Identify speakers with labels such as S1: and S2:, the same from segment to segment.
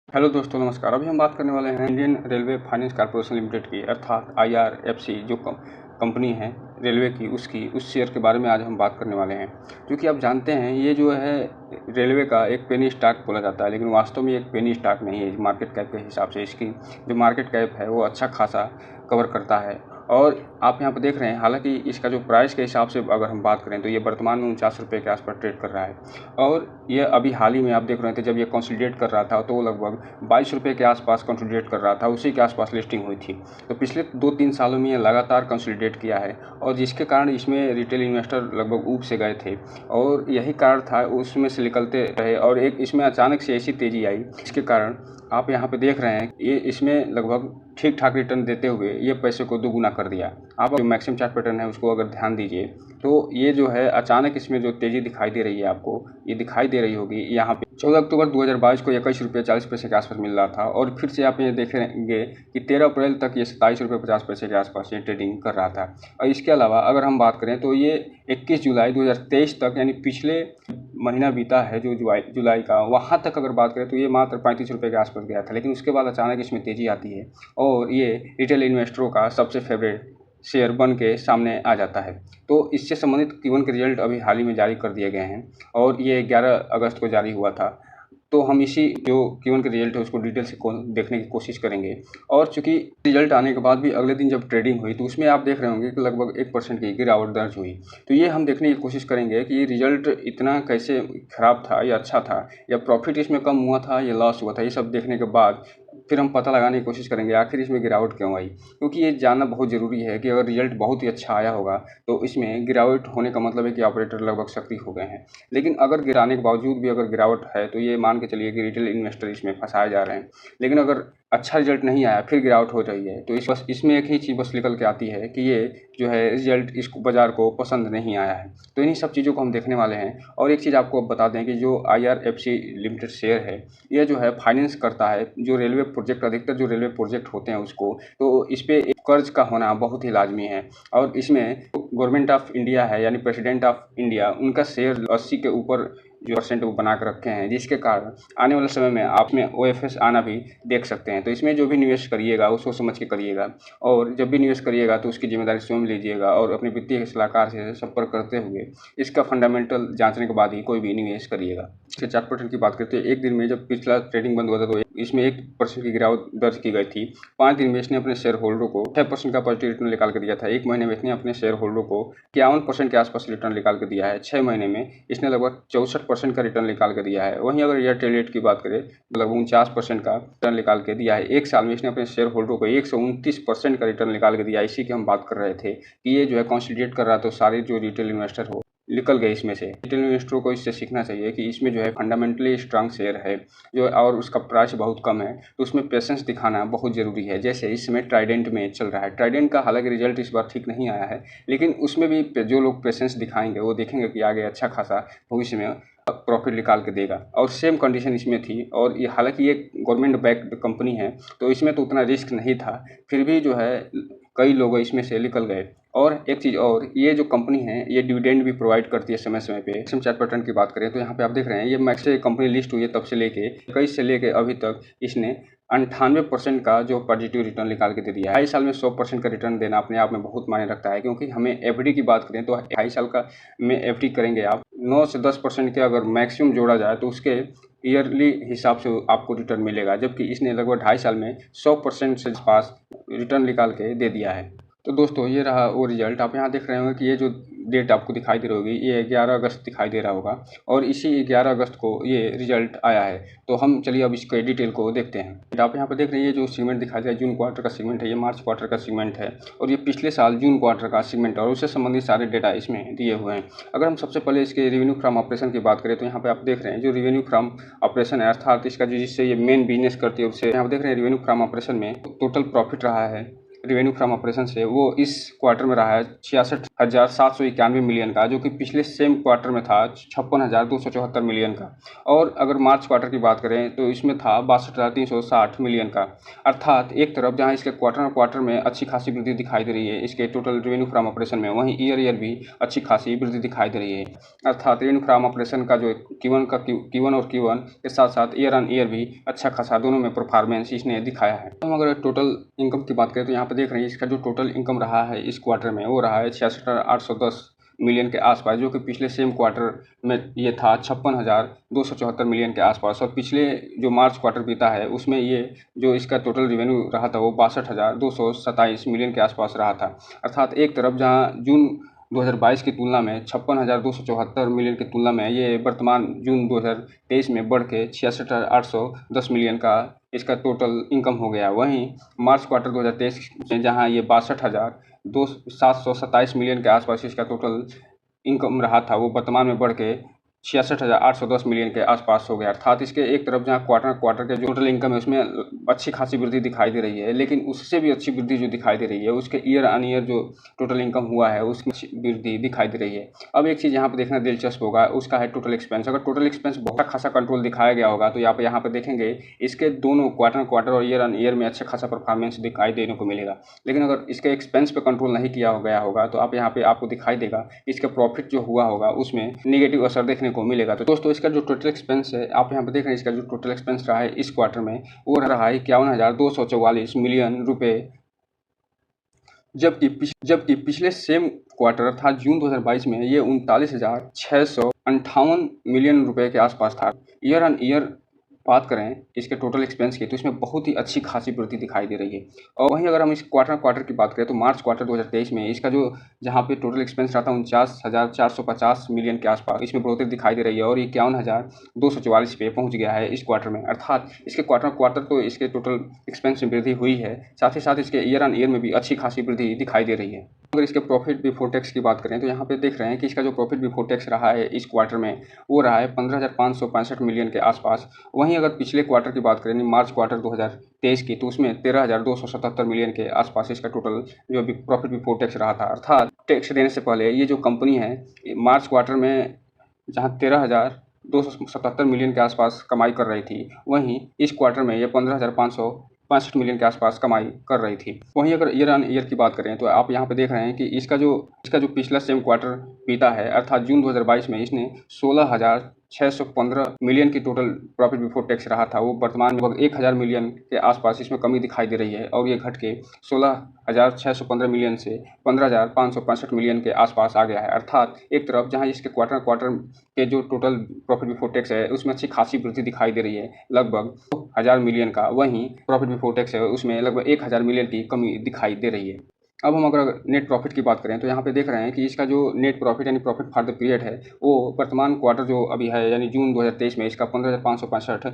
S1: Hello दोस्तों, नमस्कार। अभी हम बात करने वाले हैं Indian railway finance corporation limited की, अर्थात आईआरएफसी जो कंपनी है रेलवे की, उस शेयर के बारे में आज हम बात करने वाले हैं। क्योंकि आप जानते हैं ये जो है रेलवे का एक पेनी स्टॉक बोला जाता है, लेकिन वास्तव में एक पेनी स्टॉक नहीं है। मार्केट कैप के हिसाब से इसकी जो मार्केट कैप है वो अच्छा खासा कवर करता है। और आप यहाँ पर देख रहे हैं, हालांकि इसका जो प्राइस के हिसाब से अगर हम बात करें तो ये वर्तमान में 49 रुपये के आसपास ट्रेड कर रहा है। और ये अभी हाल ही में आप देख रहे थे, जब ये कंसोलिडेट कर रहा था तो वो लगभग 22 रुपये के आसपास कंसोलिडेट कर रहा था, उसी के आसपास लिस्टिंग हुई थी। तो पिछले 2-3 सालों में ये लगातार कंसोलिडेट किया है, और जिसके कारण इसमें रिटेल इन्वेस्टर लगभग ऊब से गए थे, और यही कारण था उसमें से निकलते रहे। और एक इसमें अचानक से ऐसी तेज़ी आई, इसके कारण आप यहाँ पे देख रहे हैं ये इसमें लगभग ठीक ठाक रिटर्न देते हुए ये पैसे को दोगुना कर दिया। आप जो मैक्सिमम चार्ट पैटर्न है उसको अगर ध्यान दीजिए तो ये जो है अचानक इसमें जो तेज़ी दिखाई दे रही है, आपको ये दिखाई दे रही होगी यहाँ पे 14 अक्टूबर 2022 को 21 रुपये 40 पैसे के आसपास मिल रहा था, और फिर से आप ये देखेंगे कि 13 अप्रैल तक ये 27 रुपये 50 पैसे के आसपास ये ट्रेडिंग कर रहा था। और इसके अलावा अगर हम बात करें तो ये 21 जुलाई 2023 तक, यानी पिछले महीना बीता है जो जुलाई का, वहाँ तक अगर बात करें तो ये मात्र 35 रुपये के आसपास गया था। लेकिन उसके बाद अचानक इसमें तेज़ी आती है और ये रिटेल इन्वेस्टरों का सबसे फेवरेट शेयर बन के सामने आ जाता है। तो इससे संबंधित Q1 के रिजल्ट अभी हाल ही में जारी कर दिए गए हैं, और ये 11 अगस्त को जारी हुआ था। तो हम इसी जो Q1 के रिजल्ट है उसको डिटेल से देखने की कोशिश करेंगे। और चूंकि रिजल्ट आने के बाद भी अगले दिन जब ट्रेडिंग हुई तो उसमें आप देख रहे होंगे कि लगभग 1% की गिरावट दर्ज हुई। तो ये हम देखने की कोशिश करेंगे कि ये रिजल्ट इतना कैसे ख़राब था या अच्छा था, या प्रॉफिट इसमें कम हुआ था या लॉस हुआ था। ये सब देखने के बाद फिर हम पता लगाने की कोशिश करेंगे आखिर इसमें गिरावट क्यों आई। क्योंकि ये जानना बहुत ज़रूरी है कि अगर रिजल्ट बहुत ही अच्छा आया होगा तो इसमें गिरावट होने का मतलब है कि ऑपरेटर लगभग सक्रिय हो गए हैं। लेकिन अगर गिराने के बावजूद भी अगर गिरावट है तो ये मान के चलिए कि रिटेल इन्वेस्टर इसमें फंसाए जा रहे हैं। लेकिन अगर अच्छा रिजल्ट नहीं आया फिर गिरावट हो रही है तो बस इसमें एक ही चीज़ बस निकल के आती है कि ये जो है रिजल्ट इसको बाज़ार को पसंद नहीं आया है। तो इन्हीं सब चीज़ों को हम देखने वाले हैं। और एक चीज़ आपको अब बता दें कि जो आईआरएफसी लिमिटेड शेयर है ये जो है फाइनेंस करता है जो रेलवे प्रोजेक्ट, अधिकतर जो रेलवे प्रोजेक्ट होते हैं उसको। तो इस पे एक कर्ज का होना बहुत ही लाजमी है, और इसमें गवर्नमेंट ऑफ इंडिया है यानी प्रेसिडेंट ऑफ इंडिया, उनका शेयर 80 के ऊपर जो परसेंट वो बना कर रखे हैं, जिसके कारण आने वाले समय में आप में ओएफएस आना भी देख सकते हैं। तो इसमें जो भी निवेश करिएगा वो सोच समझ के करिएगा, और जब भी निवेश करिएगा तो उसकी जिम्मेदारी स्वयं लीजिएगा, और अपने वित्तीय सलाहकार से संपर्क करते हुए इसका फंडामेंटल जांचने के बाद ही कोई भी निवेश करिएगा। इसके चार्ट पैटर्न की बात करते हैं, एक दिन में जब पिछला ट्रेडिंग बंद हुआ था तो इसमें 1% की गिरावट दर्ज की गई थी। 5 दिन में इसने अपने शेयर होल्डर को 6% का पॉजिटिव रिटर्न निकाल कर दिया था। 1 महीने में इसने अपने शेयर होल्डर को 51% के आसपास रिटर्न निकाल कर दिया है। 6 महीने में इसने लगभग 64% का रिटर्न निकाल कर दिया है। वहीं अगर एयरटेल रेट की बात करें तो लगभग 49% का रिटर्न निकाल के दिया है। 1 साल में इसने अपने शेयर होल्डर को 129% का रिटर्न निकाल के दिया। इसी की हम बात कर रहे थे कि ये जो है कंसोलिडेट कर रहा, तो सारे जो रिटेल इन्वेस्टर हो निकल गए इसमें से। रिटेल इन्वेस्टरों को इससे सीखना चाहिए कि इसमें जो है फंडामेंटली स्ट्रांग शेयर है जो, और उसका प्राइस बहुत कम है, तो उसमें पेशेंस दिखाना बहुत ज़रूरी है। जैसे इस समय ट्राइडेंट में चल रहा है। ट्राइडेंट का हालांकि रिजल्ट इस बार ठीक नहीं आया है, लेकिन उसमें भी जो लोग पेशेंस दिखाएंगे वो देखेंगे कि आगे अच्छा खासा भविष्य में प्रॉफिट निकाल के देगा। और सेम कंडीशन इसमें थी, और ये हालांकि ये गवर्नमेंट बैक्ड कंपनी है तो इसमें तो उतना रिस्क नहीं था, फिर भी जो है कई लोग इसमें से निकल गए। और एक चीज़ और, ये जो कंपनी है ये डिविडेंड भी प्रोवाइड करती है समय समय पे। मैक्सिमम चार्ट पैटर्न की बात करें तो यहाँ पे आप देख रहे हैं ये मैक्स से कंपनी लिस्ट हुई है तब से लेके 21 से लेके अभी तक इसने 98% का जो पॉजिटिव रिटर्न निकाल के दे दिया है। 2.5 साल में 100% का रिटर्न देना अपने आप में बहुत मायने रखता है, क्योंकि हमें एफडी की बात करें तो 2.5 साल का में एफडी करेंगे आप 9 से 10% के अगर मैक्सिमम जोड़ा जाए तो उसके ईयरली हिसाब से आपको रिटर्न मिलेगा, जबकि इसने लगभग 2.5 साल में 100% से पास रिटर्न निकाल के दे दिया है। तो दोस्तों ये रहा वो रिजल्ट। आप यहाँ देख रहे होंगे कि ये जो डेट आपको दिखाई दे रही होगी ये 11 अगस्त दिखाई दे रहा होगा, और इसी 11 अगस्त को ये रिजल्ट आया है। तो हम चलिए अब इसके डिटेल को देखते हैं। आप यहाँ पर देख रहे हैं ये जो सेगमेंट दिखाई दे रहा है जून क्वार्टर का सेगमेंट है, ये मार्च क्वार्टर का सेगमेंट है, और ये पिछले साल जून क्वार्टर का सेगमेंट है, और उससे संबंधित सारे डेटा इसमें दिए हुए हैं। अगर हम सबसे पहले इसके रेवेन्यू फ्रॉम ऑपरेशन की बात करें तो यहाँ पे आप देख रहे हैं जो रेवेन्यू फ्रॉम ऑपरेशन है, अर्थात इसका जो जिससे ये मेन बिजनेस करती है उससे यहाँ देख रहे हैं रेवेन्यू फ्रॉम ऑपरेशन में टोटल प्रॉफिट रहा है रेवेन्यू फ्रॉम ऑपरेशन से वो इस क्वार्टर में रहा है 66,791 मिलियन का, जो कि पिछले सेम क्वार्टर में था 56,274 मिलियन का। और अगर मार्च क्वार्टर की बात करें तो इसमें था 62,360 मिलियन का। अर्थात एक तरफ जहां इसके क्वार्टर में अच्छी खासी वृद्धि दिखाई दे रही है इसके टोटल रेवेन्यू फ्रॉम ऑपरेशन में, वहीं ईयर भी अच्छी खासी वृद्धि दिखाई दे रही है। अर्थात रेवेन्यू फ्रॉम ऑपरेशन का जो Q1 और Q1 के साथ साथ ईयर ऑन ईयर भी अच्छा खासा दोनों में परफॉर्मेंस इसने दिखाया है। हम अगर टोटल इनकम की बात करें तो यहाँ पे देख रहे हैं इसका जो टोटल इनकम रहा है इस क्वार्टर में वो रहा है 66,810 मिलियन के आसपास, जो कि पिछले सेम क्वार्टर में ये था 56,274 मिलियन के आसपास। और पिछले जो मार्च क्वार्टर बीता है उसमें ये जो इसका टोटल रेवेन्यू रहा था वो 62,227 मिलियन के आसपास रहा था। अर्थात एक तरफ जहाँ जून 2022 की तुलना में 56,274 मिलियन की तुलना में ये वर्तमान जून 2023 में बढ़ के 66,810 मिलियन का इसका टोटल इनकम हो गया। वहीं मार्च क्वार्टर 2023 में जहां ये 62,727 मिलियन के आसपास इसका टोटल इनकम रहा था वो वर्तमान में बढ़ के 66,810 मिलियन के आसपास हो गया। अर्थात इसके एक तरफ जहां क्वार्टर के जो टोटल इनकम है उसमें अच्छी खासी वृद्धि दिखाई दे रही है, लेकिन उससे भी अच्छी वृद्धि जो दिखाई दे रही है उसके ईयर ऑन ईयर जो टोटल इनकम हुआ है उसकी वृद्धि दिखाई दे रही है। अब एक चीज़ यहाँ पर देखना दिलचस्प होगा उसका है टोटल एक्सपेंस। अगर टोटल एक्सपेंस बहुत खासा कंट्रोल दिखाया गया होगा तो यहाँ पर देखेंगे इसके दोनों क्वार्टर और ईयर ऑन ईयर में अच्छा खासा परफॉर्मेंस दिखाई देने को मिलेगा। लेकिन अगर इसके एक्सपेंस पे कंट्रोल नहीं किया गया होगा तो आप यहाँ पे आपको दिखाई देगा इसका प्रॉफिट जो हुआ होगा उसमें नेगेटिव असर देखने को मिलेगा। तो दोस्तों इसका जो टोटल एक्सपेंस है आप यहाँ पे देख रहे हैं इसका जो टोटल एक्सपेंस रहा है इस क्वार्टर में वो रहा है 51,244 मिलियन रुपए, जबकि पिछले सेम क्वार्टर था जून 2022 में ये 39,658 मिलियन रुपए के आसपास था। ईयर ऑन ईयर बात करें इसके टोटल एक्सपेंस की तो इसमें बहुत ही अच्छी खासी वृद्धि दिखाई दे रही है। और वहीं अगर हम इस क्वार्टर की बात करें तो मार्च क्वार्टर 2023 में इसका जो जहां पे टोटल एक्सपेंस रहा था 49,450 मिलियन के आसपास, इसमें बढ़ोतरी दिखाई दे रही है और 51,244 पे पहुंच गया है इस क्वार्टर में। अर्थात इसके क्वार्टर तो इसके टोटल एक्सपेंस में वृद्धि हुई है, साथ ही साथ इसके ईयर ऑन ईयर में भी अच्छी खासी वृद्धि दिखाई दे रही है। अगर इसके प्रॉफिट बिफोर टैक्स की बात करें तो यहाँ पे देख रहे हैं कि इसका जो प्रॉफिट बिफोर टैक्स रहा है इस क्वार्टर में वो रहा है 15,565 मिलियन के आसपास। वहीं अगर पिछले क्वार्टर की बात करें मार्च क्वार्टर 2023 की तो उसमें 13,277 मिलियन के आसपास इसका टोटल जो प्रॉफिट बिफोर टैक्स रहा था। अर्थात टैक्स देने से पहले ये जो कंपनी है मार्च क्वार्टर में जहाँ 13,277 मिलियन के आसपास कमाई कर रही थी, वहीं इस क्वार्टर में ये 15,565 मिलियन के आसपास कमाई कर रही थी। वहीं अगर ईयर ऑन ईयर की बात करें तो आप यहाँ पे देख रहे हैं कि इसका जो पिछला सेम क्वार्टर बीता है अर्थात जून 2022 में इसने 16,615 मिलियन की टोटल प्रॉफिट बिफोर टैक्स रहा था, वो वर्तमान में लगभग 1,000 मिलियन के आसपास इसमें कमी दिखाई दे रही है और ये घट के 16,615 मिलियन से 15,565 मिलियन के आसपास आ गया है। अर्थात एक तरफ जहां इसके क्वार्टर के जो टोटल प्रॉफिट बिफोर टैक्स है उसमें अच्छी खासी वृद्धि दिखाई दे रही है लगभग 2,000 मिलियन का, वहीं प्रॉफिट बिफोर टैक्स है उसमें लगभग 1,000 मिलियन की कमी दिखाई दे रही है। अब हम अगर नेट प्रॉफिट की बात करें तो यहाँ पे देख रहे हैं कि इसका जो नेट प्रॉफिट यानी प्रॉफिट फॉर द पीरियड है वो वर्तमान क्वार्टर जो अभी है यानी जून 2023 में इसका 15,565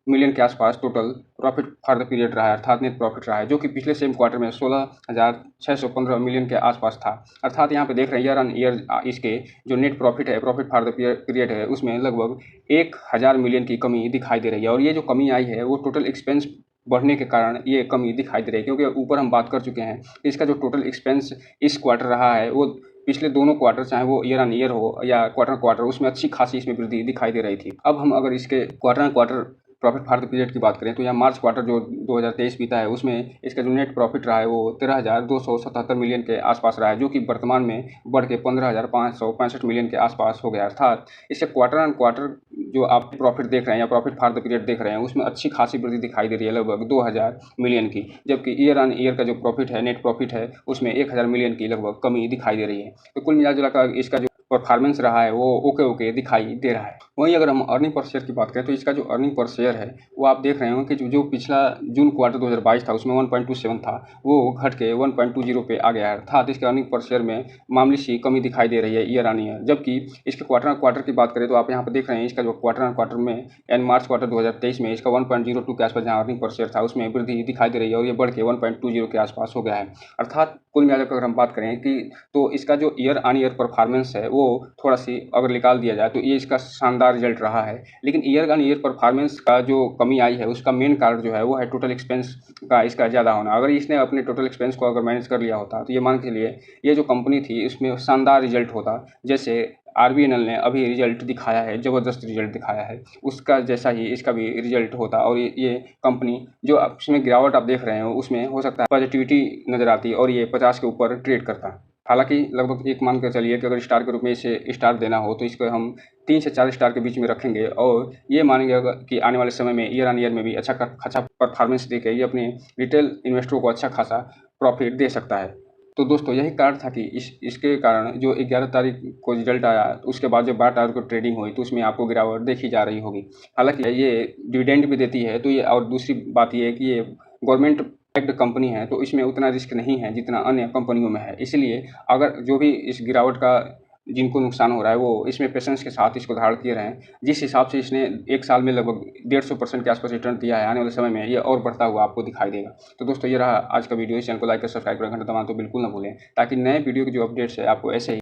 S1: मिलियन के आसपास total profit for the period रहा है, अर्थात नेट प्रॉफिट रहा है, जो कि पिछले सेम क्वार्टर में 16,615 मिलियन के आसपास था। अर्थात यहाँ पे देख रहे हैं ईयर ऑन ईयर इसके जो नेट प्रॉफिट है प्रॉफिट फॉर द पीरियड है उसमें लगभग 1,000 मिलियन की कमी दिखाई दे रही है। और ये जो कमी आई है वो टोटल एक्सपेंस बढ़ने के कारण ये कमी दिखाई दे रही है, क्योंकि ऊपर हम बात कर चुके हैं इसका जो टोटल एक्सपेंस इस क्वार्टर रहा है वो पिछले दोनों क्वार्टर चाहे वो ईयर ऑन ईयर हो या क्वार्टर उसमें अच्छी खासी इसमें वृद्धि दिखाई दे रही थी। अब हम अगर इसके quarter profit for the period की बात करें तो यहाँ मार्च क्वार्टर जो 2023 बीता है उसमें इसका जो नेट प्रॉफिट रहा है वो 13,277 मिलियन के आसपास रहा है, जो कि वर्तमान में बढ़ के 15,565 मिलियन के आसपास हो गया। अर्थात इससे क्वार्टर जो आप प्रॉफिट देख रहे हैं या प्रॉफिट फॉर द पीरियड देख रहे हैं उसमें अच्छी खासी वृद्धि दिखाई दे रही है लगभग 2,000 मिलियन की, जबकि ईयर ऑन ईयर का जो प्रॉफिट है नेट प्रॉफिट है उसमें 1,000 मिलियन की लगभग कमी दिखाई दे रही है। तो कुल मिलाजुलाकर इसका जो परफॉर्मेंस रहा है वो ओके दिखाई दे रहा है। वहीं अगर हम अर्निंग पर शेयर की बात करें तो इसका जो अर्निंग पर शेयर है वो आप देख रहे हो कि जो पिछला जून क्वार्टर 2022 था उसमें 1.27 था वो घट के 1.20 पे आ गया है। अर्थात इसके अर्निंग पर शेयर में मामूली सी कमी दिखाई दे रही है ईयर ऑन ईयर। जबकि इसके क्वार्टर की बात करें तो आप यहाँ पर देख रहे हैं इसका जो क्वार्टर में यानी मार्च क्वार्टर 2023 में इसका 1.02 के आसपास जहाँ अर्निंग पर शेयर था उसमें वृद्धि दिखाई दे रही है और ये बढ़ के 1.20 के आसपास हो गया है। अर्थात कुल मिलाकर अगर हम बात करें कि तो इसका जो ईयर ऑन ईयर परफॉर्मेंस है वो वो थोड़ा सी अगर निकाल दिया जाए तो ये इसका शानदार रिजल्ट रहा है। लेकिन ईयर ऑन ईयर परफॉर्मेंस का जो कमी आई है उसका मेन कारण जो है वो है टोटल एक्सपेंस का इसका ज़्यादा होना। अगर इसने अपने टोटल एक्सपेंस को अगर मैनेज कर लिया होता तो ये मान के चलिए ये जो कंपनी थी इसमें शानदार रिजल्ट होता। जैसे आरबीएनएल ने अभी रिजल्ट दिखाया है, ज़बरदस्त रिजल्ट दिखाया है, उसका जैसा ही इसका भी रिजल्ट होता और ये कंपनी जो इसमें गिरावट आप देख रहे हो उसमें हो सकता है पॉजिटिविटी नज़र आती और ये 50 के ऊपर ट्रेड करता। हालांकि लगभग एक मान कर चलिए कि अगर स्टार के रूप में इसे स्टार देना हो तो इसको हम 3 से 4 स्टार के बीच में रखेंगे और ये मानेंगे कि आने वाले समय में ईयर ऑन ईयर में भी अच्छा परफॉर्मेंस देके ये अपने रिटेल इन्वेस्टरों को अच्छा खासा प्रॉफिट दे सकता है। तो दोस्तों यही कारण था कि इसके कारण जो 11 तारीख को रिजल्ट आया तो उसके बाद जब 12 तारीख को ट्रेडिंग हुई तो उसमें आपको गिरावट देखी जा रही होगी। हालांकि ये डिविडेंड भी देती है तो ये, और दूसरी बात ये है कि ये गवर्नमेंट बैक्ड कंपनी है तो इसमें उतना रिस्क नहीं है जितना अन्य कंपनियों में है। इसलिए अगर जो भी इस गिरावट का जिनको नुकसान हो रहा है वो इसमें पेशेंस के साथ इसको धारण किए रहें। जिस हिसाब से इसने एक साल में लगभग 150% के आसपास रिटर्न दिया है, आने वाले समय में ये और बढ़ता हुआ आपको दिखाई देगा। तो दोस्तों ये रहा आज का वीडियो। इस चैनल को लाइक और सब्सक्राइब कर घंटा दबाना तो बिल्कुल ना भूलें ताकि नए वीडियो की जो अपडेट्स है आपको ऐसे ही